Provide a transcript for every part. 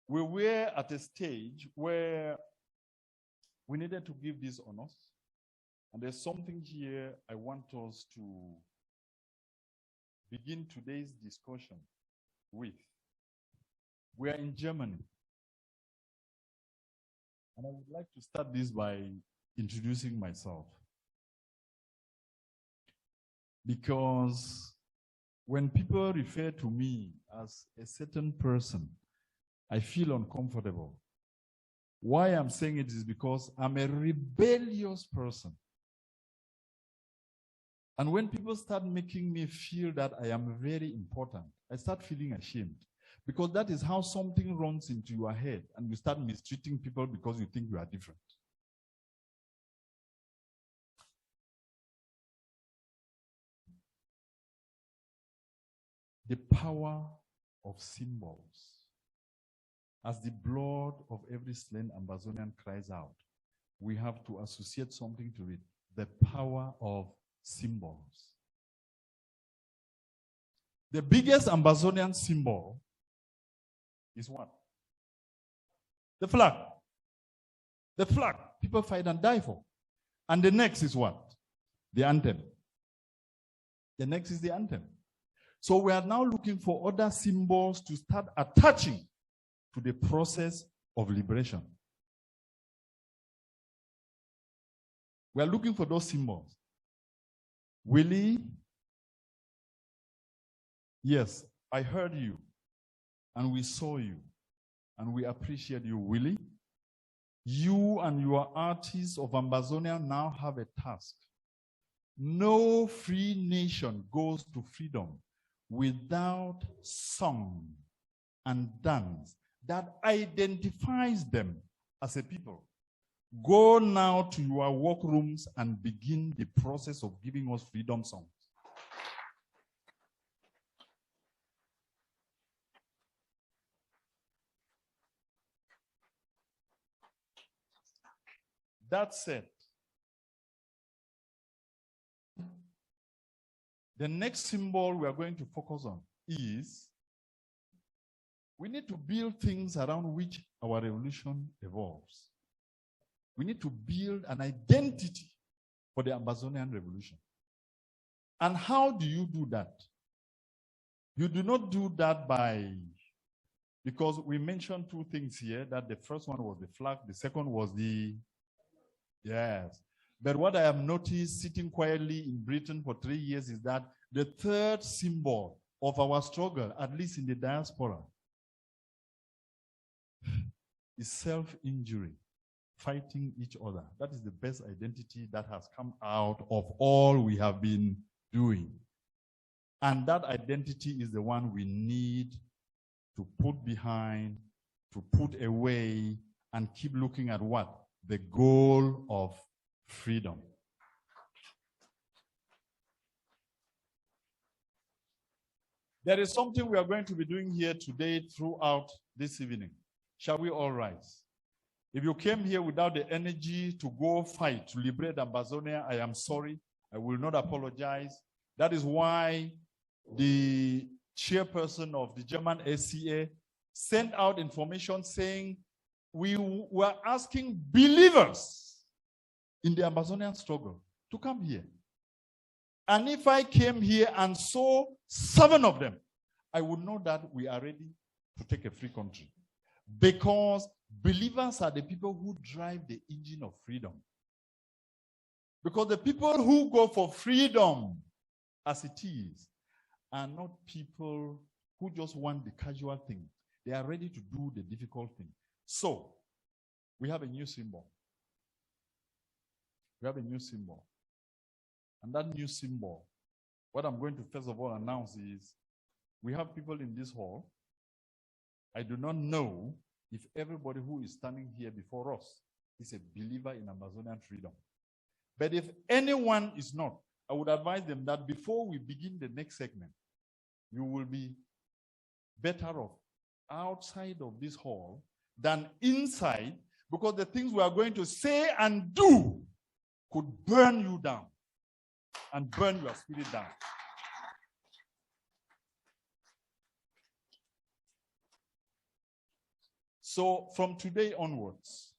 we were at a stage where we needed to give these honors. And there's something here I want us to begin today's discussion with. We are in Germany. And I would like to start this by introducing myself. Because when people refer to me as a certain person, I feel uncomfortable. Why I'm saying it is because I'm a rebellious person. And when people start making me feel that I am very important, I start feeling ashamed. Because that is how something runs into your head and you start mistreating people because you think you are different. The power of symbols. As the blood of every slain Ambazonian cries out, we have to associate something to it. The power of symbols. The biggest Ambazonian symbol is what? The flag. The flag people fight and die for. And the next is what? The anthem. The next is the anthem. So we are now looking for other symbols to start attaching to the process of liberation. We are looking for those symbols. Willie, yes, I heard you, and we saw you, and we appreciate you, Willie. You and your artists of Ambazonia now have a task. No free nation goes to freedom without song and dance that identifies them as a people. Go now to your workrooms and begin the process of giving us freedom songs. That said, the next symbol we are going to focus on is we need to build things around which our revolution evolves. We need to build an identity for the Ambazonian revolution. And how do you do that? You do not do that by, because we mentioned two things here, that the first one was the flag, the second was the, yes. But what I have noticed sitting quietly in Britain for 3 years is that the third symbol of our struggle, at least in the diaspora, is self-injury, fighting each other. That is the best identity that has come out of all we have been doing. And that identity is the one we need to put behind, to put away, and keep looking at what? The goal of freedom. There is something we are going to be doing here today throughout this evening. Shall we all rise? If you came here without the energy to go fight, to liberate Ambazonia, I am sorry. I will not apologize. That is why the chairperson of the German SCA sent out information saying we were asking believers in the Ambazonian struggle to come here. And if I came here and saw 7 of them, I would know that we are ready to take a free country. Because believers are the people who drive the engine of freedom. Because the people who go for freedom as it is are not people who just want the casual thing. They are ready to do the difficult thing. So, we have a new symbol. We have a new symbol. And that new symbol, what I'm going to first of all announce is, we have people in this hall. I do not know if everybody who is standing here before us is a believer in Ambazonian freedom. But if anyone is not, I would advise them that before we begin the next segment, you will be better off outside of this hall than inside, because the things we are going to say and do could burn you down and burn your spirit down. So from today onwards,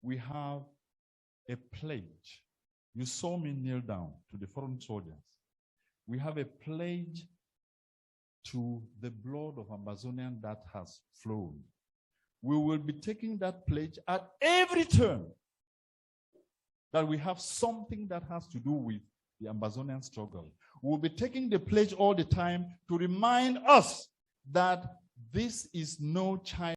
we have a pledge. You saw me kneel down to the foreign soldiers. We have a pledge to the blood of Ambazonian that has flown. We will be taking that pledge at every turn, that we have something that has to do with the Ambazonian struggle. We'll be taking the pledge all the time to remind us that this is no China.